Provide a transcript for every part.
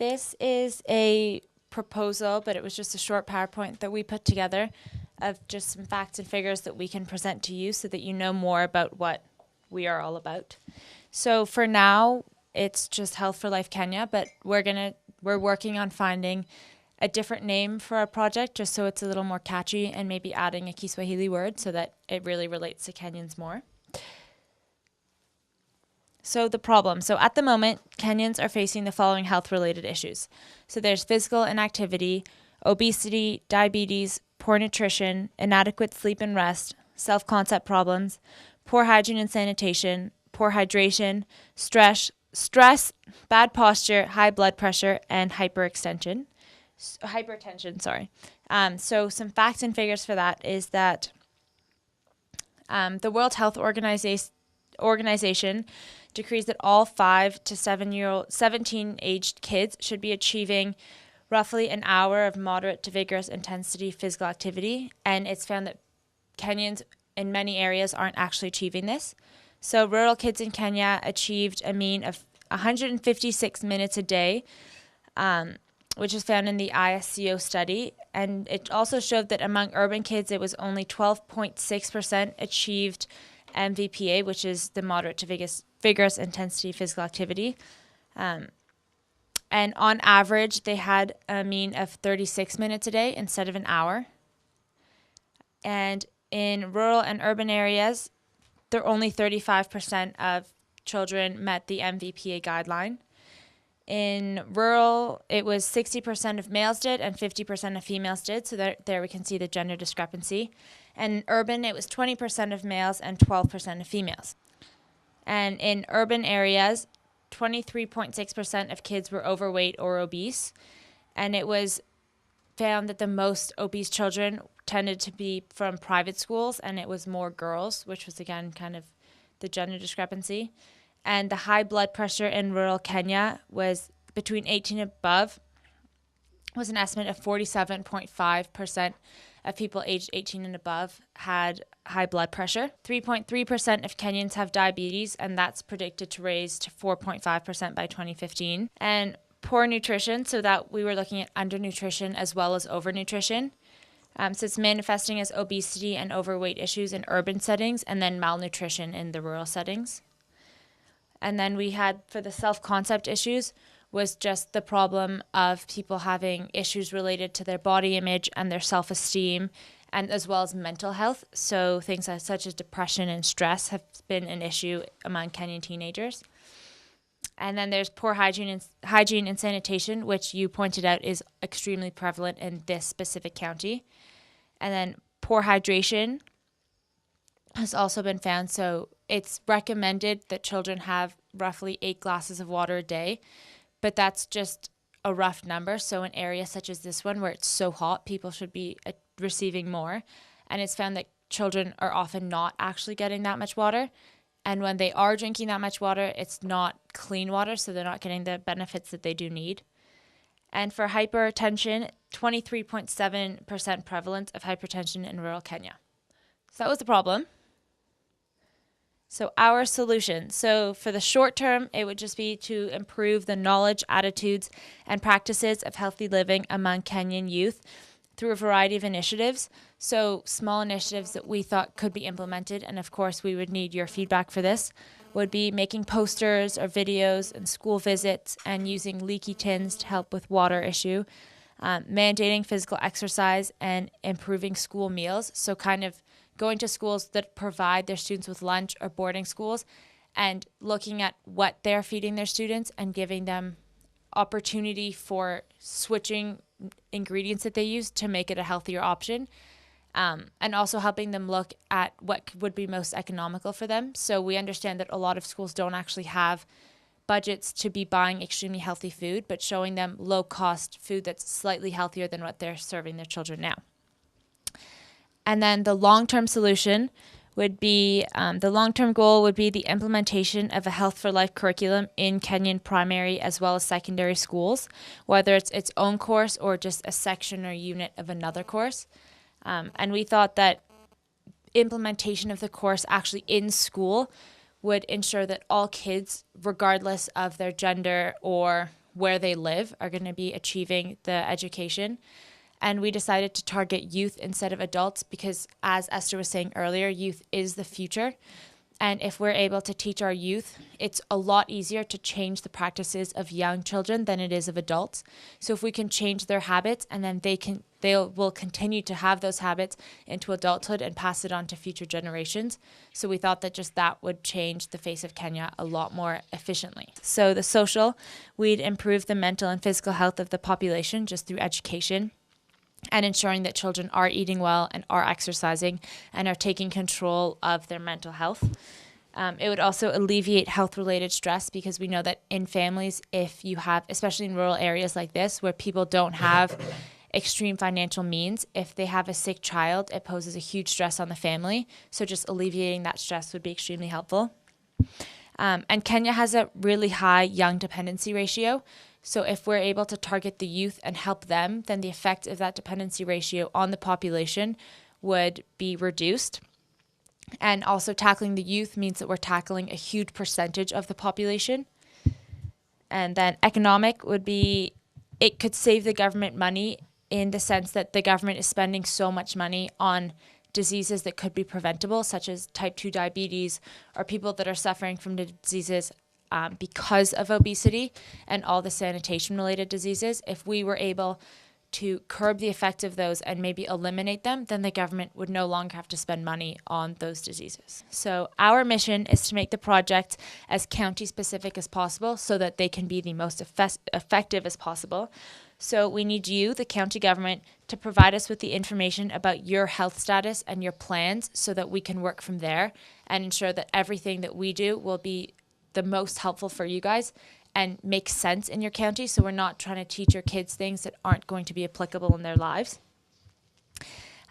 This is a proposal, but it was just a short PowerPoint that we put together of just some facts and figures that we can present to you so that you know more about what we are all about. So for now, it's just Health for Life Kenya, but we're working on finding a different name for our project just so it's a little more catchy, and maybe adding a Kiswahili word so that it really relates to Kenyans more. So the problem. So at the moment, Kenyans are facing the following health-related issues. So there's physical inactivity, obesity, diabetes, poor nutrition, inadequate sleep and rest, self-concept problems, poor hygiene and sanitation, poor hydration, stress, bad posture, high blood pressure, and hypertension. So some facts and figures for that is that the World Health Organization decrees that all 5 to 17 aged kids should be achieving roughly an hour of moderate to vigorous intensity physical activity. And it's found that Kenyans in many areas aren't actually achieving this. So rural kids in Kenya achieved a mean of 156 minutes a day, which is found in the ISCO study. And it also showed that among urban kids, it was only 12.6% achieved MVPA, which is the moderate to vigorous intensity physical activity. And on average, they had a mean of 36 minutes a day instead of an hour. And in rural and urban areas, only 35% of children met the MVPA guideline. In rural, it was 60% of males did and 50% of females did. So there we can see the gender discrepancy. And in urban, it was 20% of males and 12% of females. And in urban areas, 23.6% of kids were overweight or obese. And it was found that the most obese children tended to be from private schools, and it was more girls, which was, again, kind of the gender discrepancy. And the high blood pressure in rural Kenya was between 18 and above, was an estimate of 47.5% of people aged 18 and above had high blood pressure. 3.3% of Kenyans have diabetes, and that's predicted to raise to 4.5% by 2015. And poor nutrition, so that we were looking at undernutrition as well as overnutrition. So it's manifesting as obesity and overweight issues in urban settings, and then malnutrition in the rural settings. And then we had, for the self-concept issues, was just the problem of people having issues related to their body image and their self-esteem, and as well as mental health. So things such as depression and stress have been an issue among Kenyan teenagers. And then there's poor hygiene and sanitation, which you pointed out is extremely prevalent in this specific county. And then poor hydration has also been found. So it's recommended that children have roughly 8 glasses of water a day, but that's just a rough number. So in areas such as this one, where it's so hot, people should be receiving more. And it's found that children are often not actually getting that much water. And when they are drinking that much water, it's not clean water, so they're not getting the benefits that they do need. And for hypertension, 23.7% prevalence of hypertension in rural Kenya. So that was the problem. So our solution. So for the short term, it would just be to improve the knowledge, attitudes, and practices of healthy living among Kenyan youth through a variety of initiatives. So small initiatives that we thought could be implemented, and of course we would need your feedback for this, would be making posters or videos and school visits, and using leaky tins to help with water issue, mandating physical exercise, and improving school meals. So kind of going to schools that provide their students with lunch, or boarding schools, and looking at what they're feeding their students and giving them opportunity for switching ingredients that they use to make it a healthier option, and also helping them look at what would be most economical for them. So we understand that a lot of schools don't actually have budgets to be buying extremely healthy food, but showing them low-cost food that's slightly healthier than what they're serving their children now. And then the long-term solution would be, the long-term goal would be the implementation of a Health for Life curriculum in Kenyan primary as well as secondary schools, whether it's its own course or just a section or unit of another course. And we thought that implementation of the course actually in school would ensure that all kids, regardless of their gender or where they live are going to be achieving the education. And we decided to target youth instead of adults because, as Esther was saying earlier, youth is the future. And if we're able to teach our youth, it's a lot easier to change the practices of young children than it is of adults. So if we can change their habits, and then they will continue to have those habits into adulthood and pass it on to future generations. So we thought that just that would change the face of Kenya a lot more efficiently. So the social, we'd improve the mental and physical health of the population just through education and ensuring that children are eating well and are exercising and are taking control of their mental health. It would also alleviate health-related stress because we know that in families, if you have, especially in rural areas like this, where people don't have extreme financial means, if they have a sick child, it poses a huge stress on the family. So just alleviating that stress would be extremely helpful. And Kenya has a really high young dependency ratio. So if we're able to target the youth and help them, then the effect of that dependency ratio on the population would be reduced. And also tackling the youth means that we're tackling a huge percentage of the population. And then economic would be, it could save the government money in the sense that the government is spending so much money on diseases that could be preventable, such as type 2 diabetes or people that are suffering from the diseases because of obesity and all the sanitation-related diseases. If we were able to curb the effect of those and maybe eliminate them, then the government would no longer have to spend money on those diseases. So our mission is to make the project as county-specific as possible so that they can be the most effective as possible. So we need you, the county government, to provide us with the information about your health status and your plans so that we can work from there and ensure that everything that we do will be the most helpful for you guys and make sense in your county, so we're not trying to teach your kids things that aren't going to be applicable in their lives.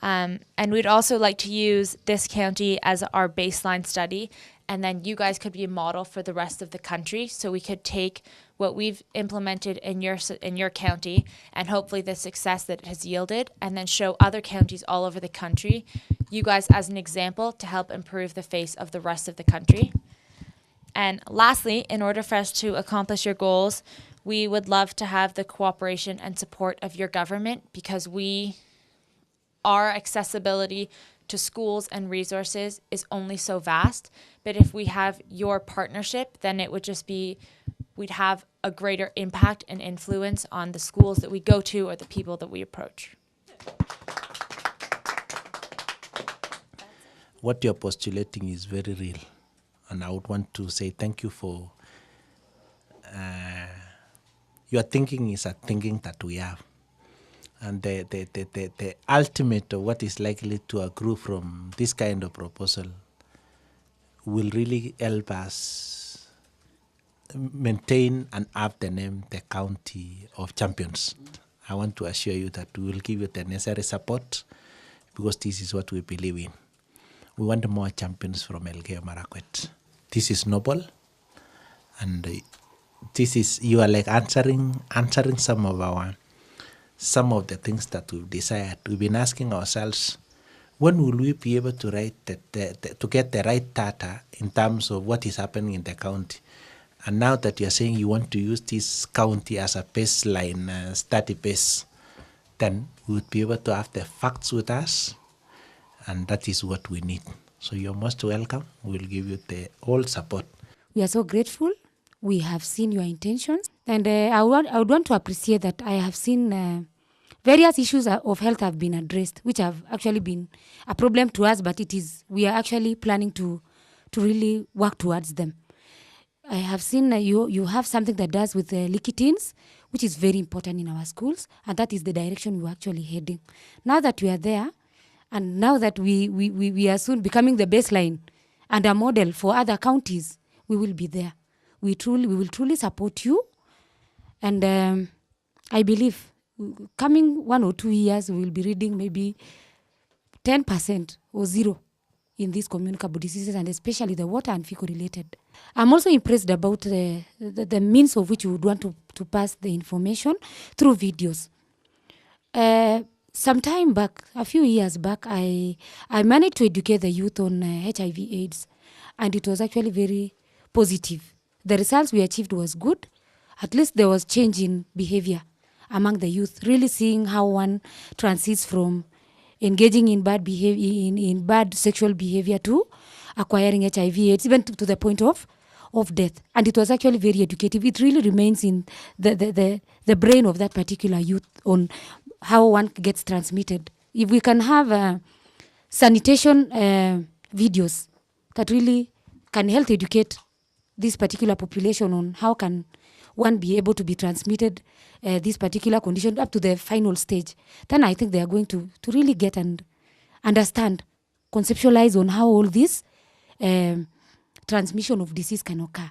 And we'd also like to use this county as our baseline study, and then you guys could be a model for the rest of the country. So we could take what we've implemented in your county and hopefully the success that it has yielded, and then show other counties all over the country, you guys as an example to help improve the face of the rest of the country. And lastly, in order for us to accomplish your goals, we would love to have the cooperation and support of your government because our accessibility to schools and resources is only so vast. But if we have your partnership, then it would just be, we'd have a greater impact and influence on the schools that we go to or the people that we approach. What you're postulating is very real. And I would want to say thank you for your thinking is a thinking that we have. And the ultimate of what is likely to accrue from this kind of proposal will really help us maintain and up the name, the County of Champions. I want to assure you that we will give you the necessary support because this is what we believe in. We want more champions from Elgeyo Marakwet. This is noble, and this is, you are like answering some of the things that we've desired. We've been asking ourselves, when will we be able to write to get the right data in terms of what is happening in the county? And now that you're saying you want to use this county as a baseline study base, then we would be able to have the facts with us, and that is what we need. So you're most welcome. We'll give you the whole support. We are so grateful. We have seen your intentions. And I would want to appreciate that I have seen various issues of health have been addressed, which have actually been a problem to us, but we are actually planning to really work towards them. I have seen you have something that does with leaky teens, which is very important in our schools, and that is the direction we're actually heading. Now that we are there, and now that we are soon becoming the baseline and a model for other counties, we will be there. We will truly support you. And I believe coming 1 or 2 years, we will be reading maybe 10% or zero in these communicable diseases, and especially the water and fecal related. I'm also impressed about the means of which you would want to pass the information through videos. Some time back, a few years back, I managed to educate the youth on HIV/AIDS, and it was actually very positive. The results we achieved was good, at least there was change in behavior among the youth, really seeing how one transits from engaging in bad behavior, in bad sexual behavior to acquiring HIV/AIDS, even to the point of death. And it was actually very educative. It really remains in the brain of that particular youth on how one gets transmitted. If we can have sanitation videos that really can help educate this particular population on how can one be able to be transmitted this particular condition up to the final stage, then I think they are going to really get and understand, conceptualize on how all this transmission of disease can occur.